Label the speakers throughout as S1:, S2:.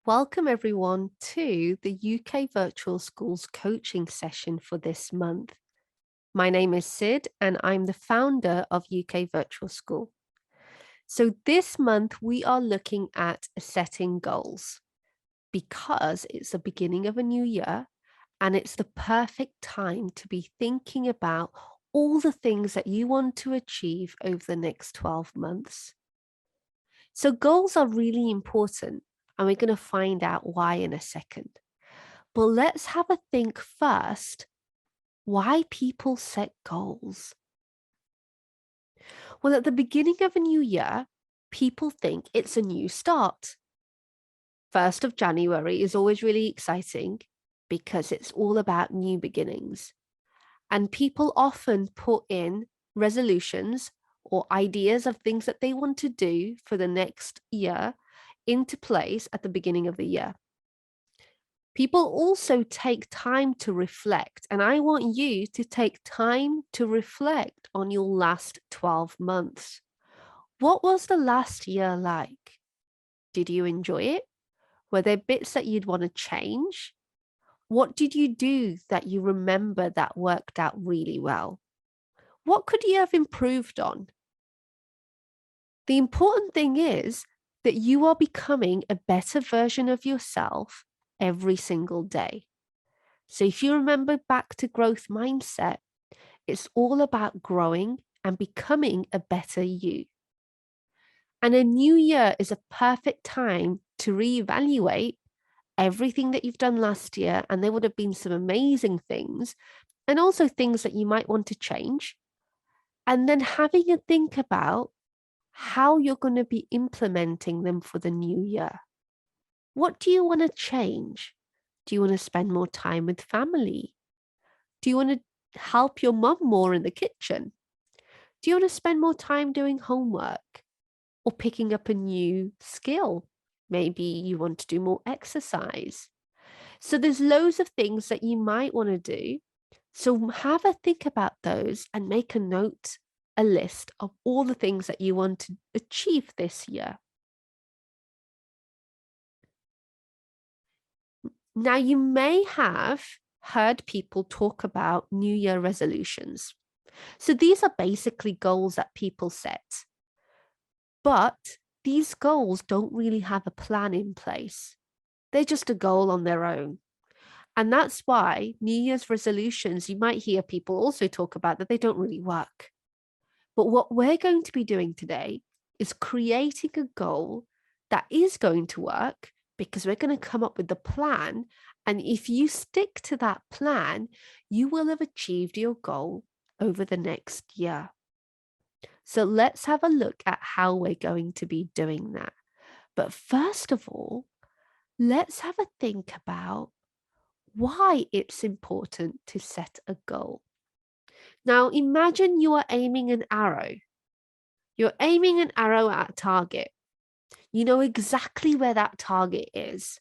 S1: Welcome everyone to the UK Virtual Schools coaching session for this month. My name is Sid and I'm the founder of UK Virtual School. So this month we are looking at setting goals because it's the beginning of a new year and it's the perfect time to be thinking about all the things that you want to achieve over the next 12 months. So goals are really important. And we're going to find out why in a second. But let's have a think first, why people set goals. Well, at the beginning of a new year, people think it's a new start. 1st of January is always really exciting because it's all about new beginnings. And people often put in resolutions or ideas of things that they want to do for the next year into place at the beginning of the year. People also take time to reflect, and I want you to take time to reflect on your last 12 months. What was the last year like? Did you enjoy it? Were there bits that you'd want to change? What did you do that you remember that worked out really well? What could you have improved on? The important thing is that you are becoming a better version of yourself every single day. So if you remember back to growth mindset, it's all about growing and becoming a better you. And a new year is a perfect time to reevaluate everything that you've done last year. And there would have been some amazing things and also things that you might want to change. And then having a think about how you're going to be implementing them for the new year. What do you want to change? Do you want to spend more time with family? Do you want to help your mum more in the kitchen? Do you want to spend more time doing homework or picking up a new skill? Maybe you want to do more exercise. So there's loads of things that you might want to do. So have a think about those and make a note, a list of all the things that you want to achieve this year. Now, you may have heard people talk about New Year resolutions. So these are basically goals that people set. But these goals don't really have a plan in place. They're just a goal on their own. And that's why New Year's resolutions, you might hear people also talk about that they don't really work. But what we're going to be doing today is creating a goal that is going to work because we're going to come up with the plan. And if you stick to that plan, you will have achieved your goal over the next year. So let's have a look at how we're going to be doing that. But first of all, let's have a think about why it's important to set a goal. Now, imagine you are aiming an arrow. You're aiming an arrow at a target. You know exactly where that target is.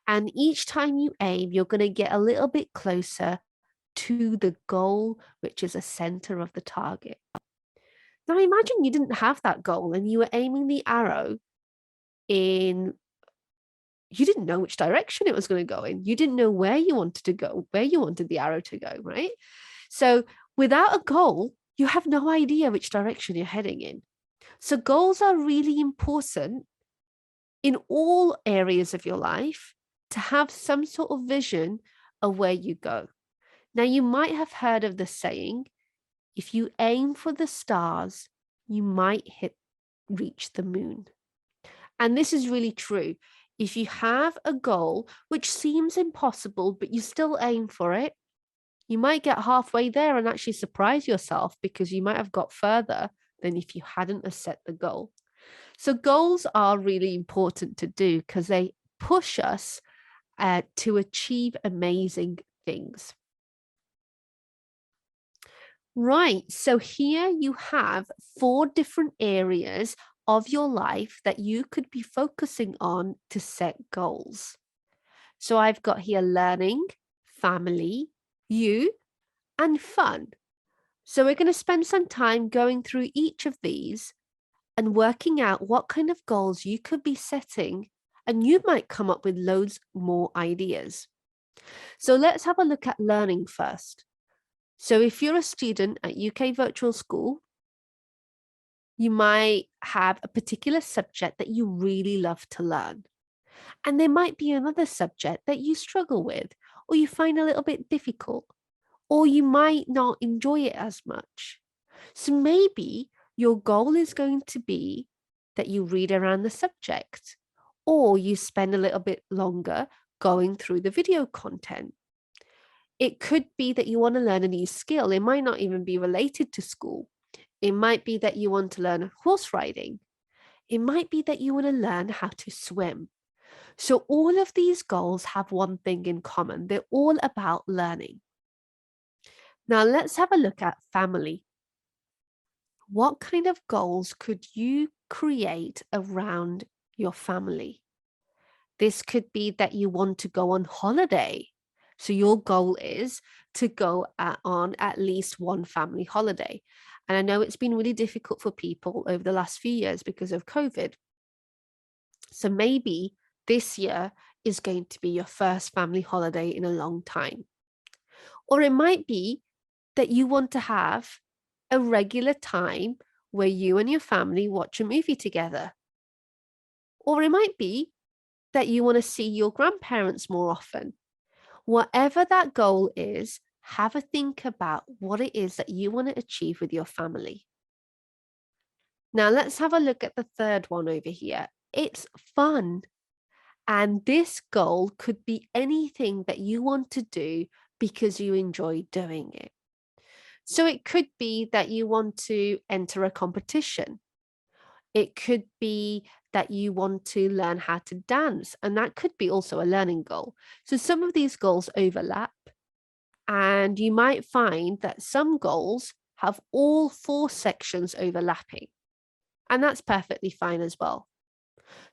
S1: And each time you aim, you're going to get a little bit closer to the goal, which is a center of the target. Now, imagine you didn't have that goal and you were aiming the arrow in, you didn't know which direction it was going to go in. You didn't know where you wanted to go, where you wanted the arrow to go, right? So without a goal, you have no idea which direction you're heading in. So goals are really important in all areas of your life to have some sort of vision of where you go. Now, you might have heard of the saying, if you aim for the stars, you might reach the moon. And this is really true. If you have a goal which seems impossible, but you still aim for it, you might get halfway there and actually surprise yourself because you might have got further than if you hadn't set the goal. So goals are really important to do because they push us to achieve amazing things. Right, so here you have 4 different areas of your life that you could be focusing on to set goals. So I've got here learning, family, you, and fun. So we're going to spend some time going through each of these and working out what kind of goals you could be setting, and you might come up with loads more ideas. So let's have a look at learning first. So if you're a student at UK Virtual School, you might have a particular subject that you really love to learn. And there might be another subject that you struggle with, or you find a little bit difficult, or you might not enjoy it as much. So maybe your goal is going to be that you read around the subject, or you spend a little bit longer going through the video content. It could be that you want to learn a new skill. It might not even be related to school. It might be that you want to learn horse riding. It might be that you want to learn how to swim. So all of these goals have one thing in common. They're all about learning. Now let's have a look at family. What kind of goals could you create around your family? This could be that you want to go on holiday. So your goal is to go on at least one family holiday. And I know it's been really difficult for people over the last few years because of COVID. So maybe this year is going to be your first family holiday in a long time. Or it might be that you want to have a regular time where you and your family watch a movie together. Or it might be that you want to see your grandparents more often. Whatever that goal is, have a think about what it is that you want to achieve with your family. Now let's have a look at the third one over here. It's fun. And this goal could be anything that you want to do because you enjoy doing it. So it could be that you want to enter a competition. It could be that you want to learn how to dance, and that could be also a learning goal. So some of these goals overlap, and you might find that some goals have all 4 sections overlapping, and that's perfectly fine as well.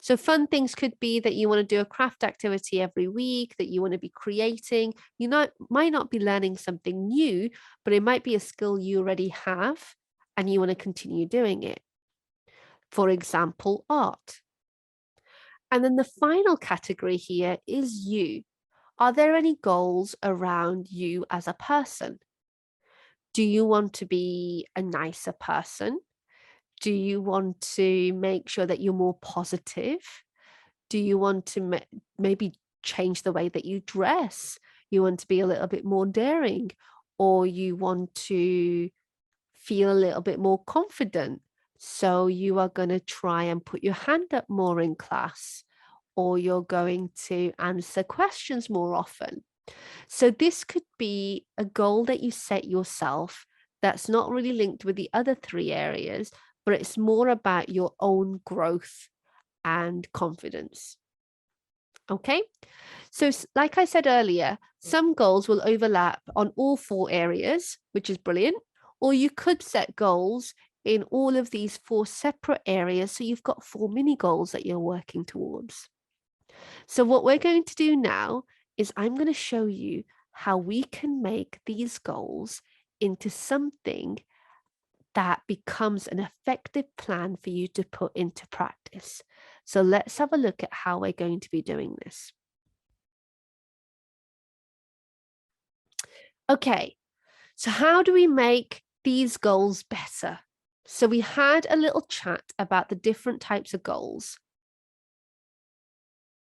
S1: So fun things could be that you want to do a craft activity every week, that you want to be creating. You might not be learning something new, but it might be a skill you already have and you want to continue doing it. For example, art. And then the final category here is you. Are there any goals around you as a person? Do you want to be a nicer person? Do you want to make sure that you're more positive? Do you want to maybe change the way that you dress? You want to be a little bit more daring, or you want to feel a little bit more confident? So you are going to try and put your hand up more in class, or you're going to answer questions more often. So this could be a goal that you set yourself that's not really linked with the other 3 areas, but it's more about your own growth and confidence. Okay, so like I said earlier, some goals will overlap on all 4 areas, which is brilliant. Or you could set goals in all of these 4 separate areas. So you've got 4 mini goals that you're working towards. So what we're going to do now is I'm going to show you how we can make these goals into something that becomes an effective plan for you to put into practice. So let's have a look at how we're going to be doing this. Okay, so how do we make these goals better? So we had a little chat about the different types of goals.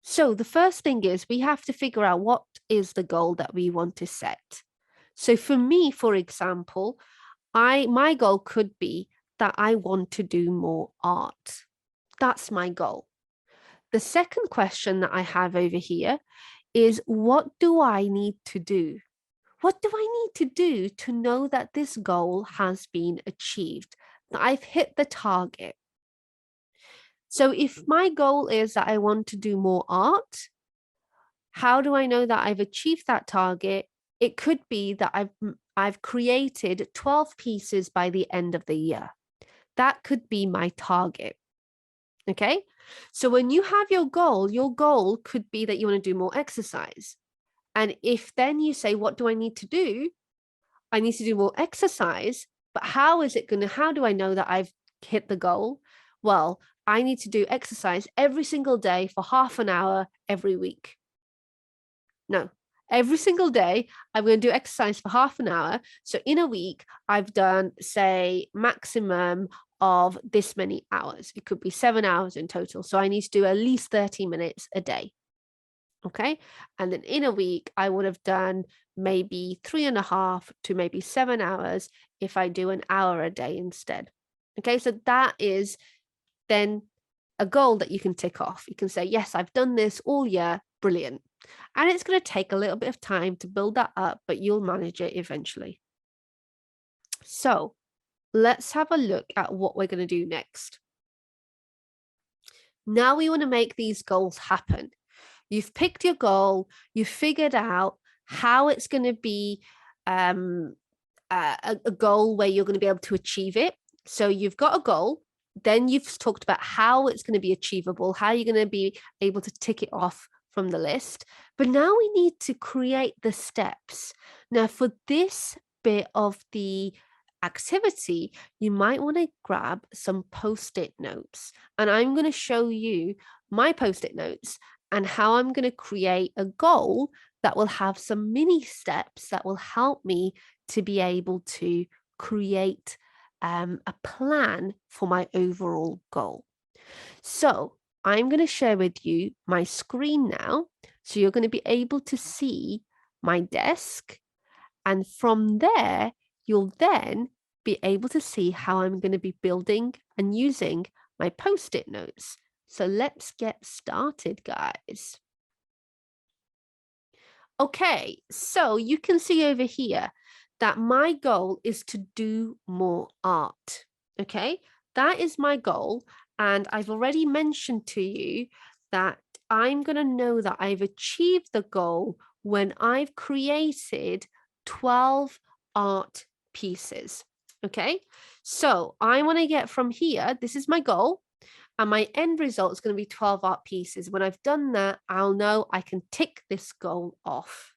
S1: So the first thing is we have to figure out what is the goal that we want to set. So for me, for example, my goal could be that I want to do more art. That's my goal. The second question that I have over here is, what do I need to do? What do I need to do to know that this goal has been achieved, that I've hit the target? So if my goal is that I want to do more art, how do I know that I've achieved that target? It could be that I've created 12 pieces by the end of the year. That could be my target. Okay. So when you have your goal could be that you want to do more exercise. And if then you say, what do I need to do? I need to do more exercise, but how do I know that I've hit the goal? Well, I need to do exercise every single day for half an hour every week. No, every single day, I'm going to do exercise for half an hour. So in a week, I've done, say, maximum of this many hours. It could be 7 hours in total. So I need to do at least 30 minutes a day. Okay. And then in a week, I would have done maybe 3.5 to maybe 7 hours if I do an hour a day instead. Okay. So that is then a goal that you can tick off. You can say, yes, I've done this all year. Brilliant. And it's going to take a little bit of time to build that up, but you'll manage it eventually. So let's have a look at what we're going to do next. Now we want to make these goals happen. You've picked your goal, you've figured out how it's going to be a goal where you're going to be able to achieve it. So you've got a goal, then you've talked about how it's going to be achievable, how you're going to be able to tick it off from the list. But now we need to create the steps. Now, for this bit of the activity, you might want to grab some post-it notes. And I'm going to show you my post-it notes and how I'm going to create a goal that will have some mini steps that will help me to be able to create a plan for my overall goal. So I'm going to share with you my screen now. So you're going to be able to see my desk. And from there, you'll then be able to see how I'm going to be building and using my post-it notes. So let's get started, guys. Okay, so you can see over here that my goal is to do more art. Okay, that is my goal. And I've already mentioned to you that I'm going to know that I've achieved the goal when I've created 12 art pieces. Okay, so I want to get from here, this is my goal. And my end result is going to be 12 art pieces. When I've done that, I'll know I can tick this goal off.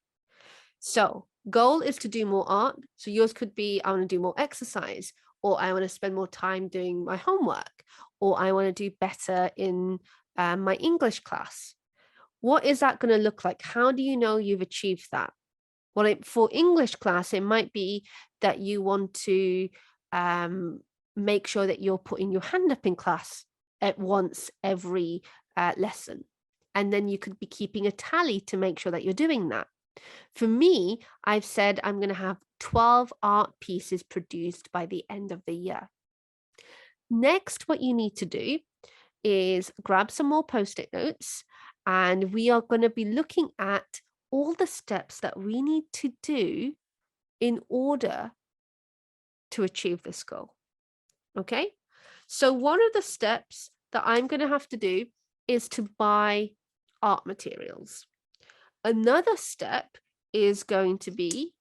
S1: So goal is to do more art. So yours could be, I want to do more exercise, or I want to spend more time doing my homework, or I want to do better in my English class. What is that going to look like? How do you know you've achieved that? Well, for English class, it might be that you want to make sure that you're putting your hand up in class at once every lesson. And then you could be keeping a tally to make sure that you're doing that. For me, I've said I'm going to have 12 art pieces produced by the end of the year. Next, what you need to do is grab some more post-it notes, and we are going to be looking at all the steps that we need to do in order to achieve this goal. Okay, so one of the steps that I'm going to have to do is to buy art materials. Another step is going to be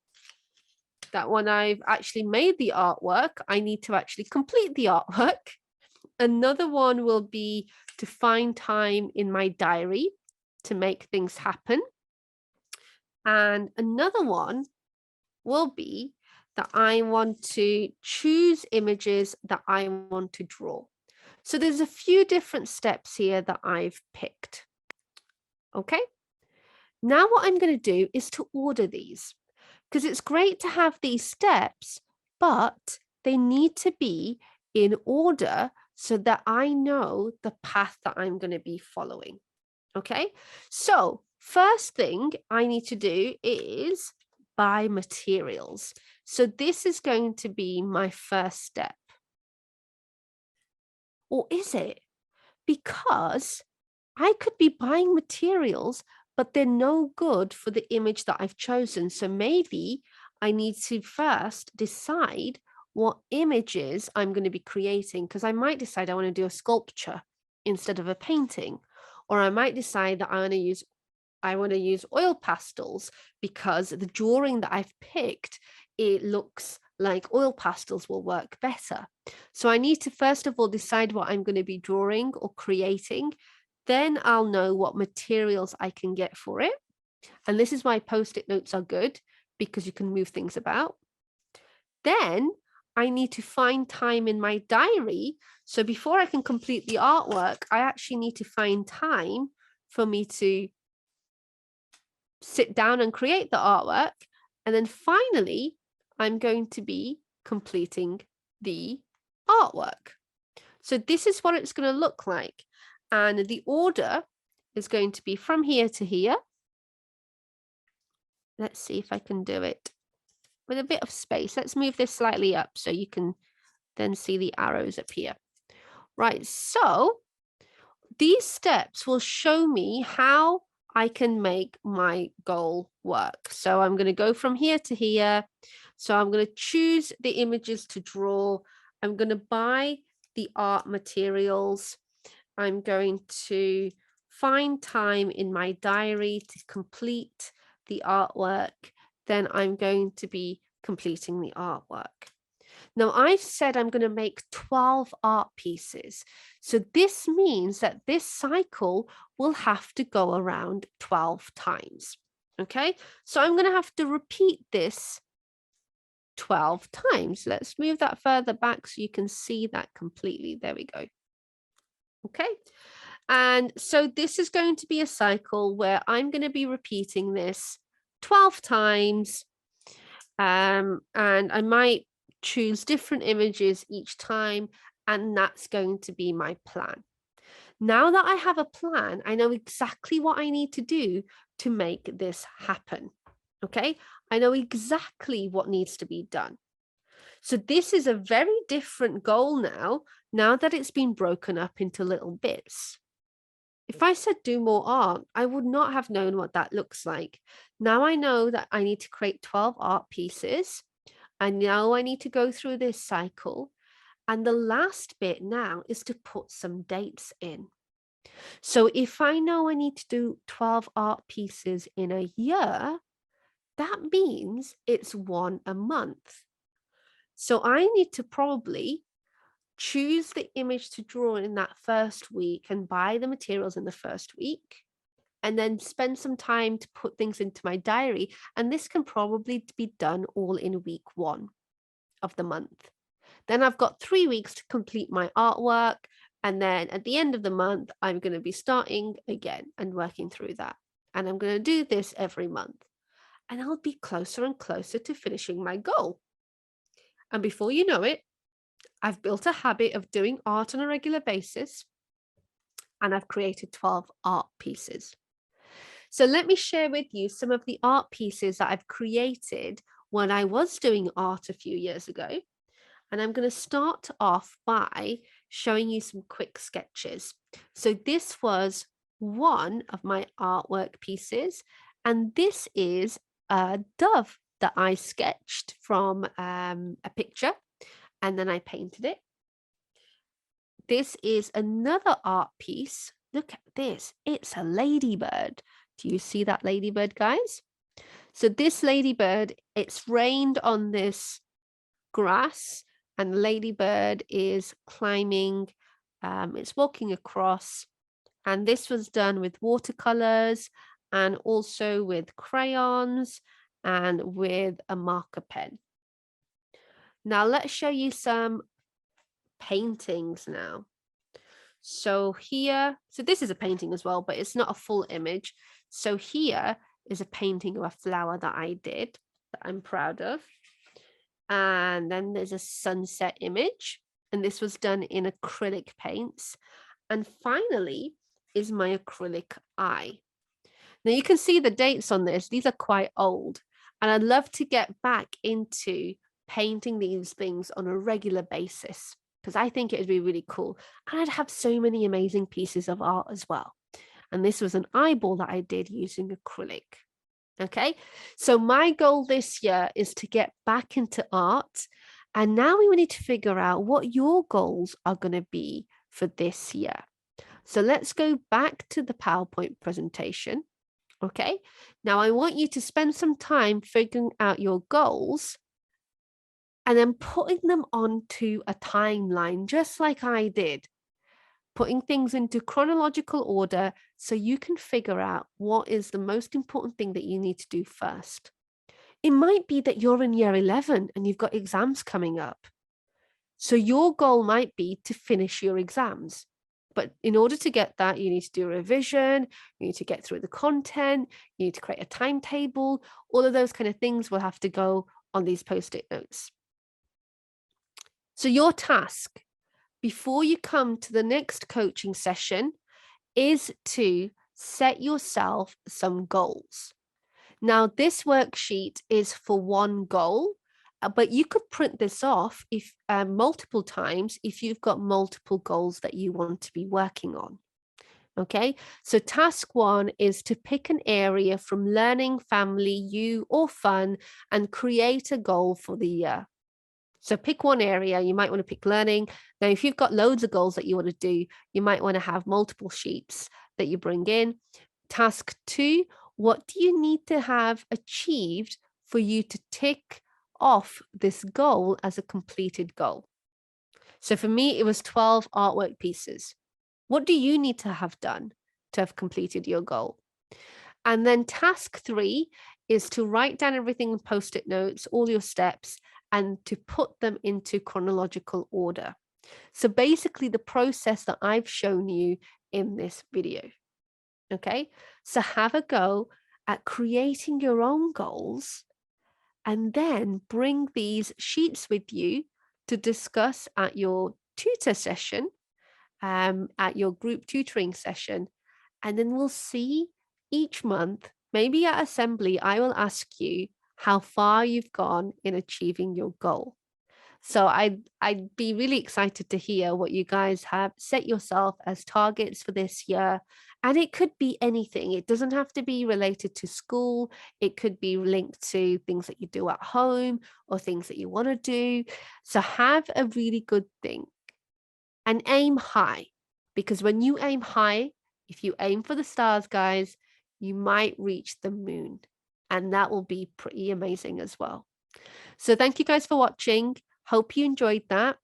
S1: that when I've actually made the artwork, I need to actually complete the artwork. Another one will be to find time in my diary to make things happen. And another one will be that I want to choose images that I want to draw. So there's a few different steps here that I've picked. Okay. Now what I'm going to do is to order these, because it's great to have these steps, but they need to be in order so that I know the path that I'm going to be following. Okay, so first thing I need to do is buy materials. So this is going to be my first step. Or is it? Because I could be buying materials, but they're no good for the image that I've chosen. So maybe I need to first decide what images I'm going to be creating, because I might decide I want to do a sculpture instead of a painting, or I might decide that I want to use oil pastels because the drawing that I've picked, it looks like oil pastels will work better. So I need to first of all decide what I'm going to be drawing or creating. Then I'll know what materials I can get for it. And this is why post-it notes are good, because you can move things about. Then I need to find time in my diary. So before I can complete the artwork, I actually need to find time for me to sit down and create the artwork. And then finally, I'm going to be completing the artwork. So this is what it's going to look like. And the order is going to be from here to here. Let's see if I can do it with a bit of space. Let's move this slightly up so you can then see the arrows appear. Right, so these steps will show me how I can make my goal work. So I'm going to go from here to here. So I'm going to choose the images to draw. I'm going to buy the art materials. I'm going to find time in my diary to complete the artwork. Then I'm going to be completing the artwork. Now, I've said I'm going to make 12 art pieces. So this means that this cycle will have to go around 12 times. Okay, so I'm going to have to repeat this 12 times. Let's move that further back so you can see that completely. There we go. Okay, and so this is going to be a cycle where I'm going to be repeating this 12 times. And I might choose different images each time, and that's going to be my plan. Now that I have a plan, I know exactly what I need to do to make this happen. Okay, I know exactly what needs to be done. So this is a very different goal now that it's been broken up into little bits. If I said do more art, I would not have known what that looks like. Now I know that I need to create 12 art pieces. I know I need to go through this cycle. And the last bit now is to put some dates in. So if I know I need to do 12 art pieces in a year, that means it's one a month. So I need to probably choose the image to draw in that first week and buy the materials in the first week, and then spend some time to put things into my diary. And this can probably be done all in week 1 of the month. Then I've got 3 weeks to complete my artwork. And then at the end of the month, I'm going to be starting again and working through that. And I'm going to do this every month. And I'll be closer and closer to finishing my goal. And before you know it, I've built a habit of doing art on a regular basis. And I've created 12 art pieces. So let me share with you some of the art pieces that I've created when I was doing art a few years ago. And I'm going to start off by showing you some quick sketches. So this was one of my artwork pieces, and this is a dove that I sketched from a picture, and then I painted it. This is another art piece. Look at this. It's a ladybird. Do you see that ladybird, guys? So this ladybird, it's rained on this grass, and ladybird is climbing. It's walking across, and this was done with watercolors and also with crayons and with a marker pen. Now let's show you some paintings now. So here, so this is a painting as well, but it's not a full image. So here is a painting of a flower that I did that I'm proud of. And then there's a sunset image, and this was done in acrylic paints. And finally is my acrylic eye. Now you can see the dates on this. These are quite old, and I'd love to get back into painting these things on a regular basis, because I think it'd be really cool. And I'd have so many amazing pieces of art as well. And this was an eyeball that I did using acrylic. Okay, so my goal this year is to get back into art. And now we need to figure out what your goals are going to be for this year. So let's go back to the PowerPoint presentation. Okay, now I want you to spend some time figuring out your goals and then putting them onto a timeline, just like I did, putting things into chronological order so you can figure out what is the most important thing that you need to do first. It might be that you're in year 11 and you've got exams coming up. So your goal might be to finish your exams. But in order to get that, you need to do a revision, you need to get through the content, you need to create a timetable. All of those kind of things will have to go on these post-it notes. So your task before you come to the next coaching session is to set yourself some goals. Now, this worksheet is for one goal, but you could print this off if multiple times if you've got multiple goals that you want to be working on. Okay, so task 1 is to pick an area from learning, family, you, or fun, and create a goal for the year. So pick one area. You might want to pick learning. Now, if you've got loads of goals that you want to do, you might want to have multiple sheets that you bring in. Task 2, what do you need to have achieved for you to tick off this goal as a completed goal? So for me, it was 12 artwork pieces. What do you need to have done to have completed your goal? And then task 3 is to write down everything in post-it notes, all your steps, and to put them into chronological order. So basically the process that I've shown you in this video. Okay, so have a go at creating your own goals and then bring these sheets with you to discuss at your tutor session, at your group tutoring session. And then we'll see each month, maybe at assembly, I will ask you how far you've gone in achieving your goal. So I'd be really excited to hear what you guys have set yourself as targets for this year. And it could be anything. It doesn't have to be related to school. It could be linked to things that you do at home or things that you want to do. So have a really good think and aim high, because when you aim high, if you aim for the stars, guys, you might reach the moon. And that will be pretty amazing as well. So thank you guys for watching. Hope you enjoyed that.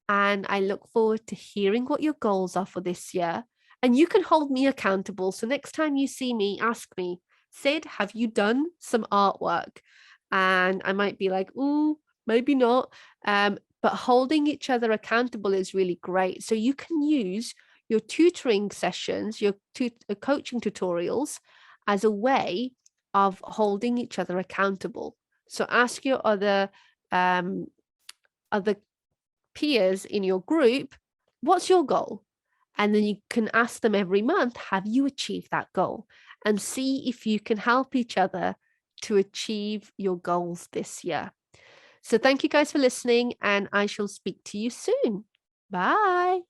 S1: And I look forward to hearing what your goals are for this year. And you can hold me accountable. So next time you see me, ask me, Sid, have you done some artwork? And I might be like, ooh, maybe not. But holding each other accountable is really great. So you can use your tutoring sessions, your coaching tutorials as a way of holding each other accountable. So ask your other peers in your group, what's your goal? And then you can ask them every month, have you achieved that goal? And see if you can help each other to achieve your goals this year. So thank you guys for listening, and I shall speak to you soon. Bye.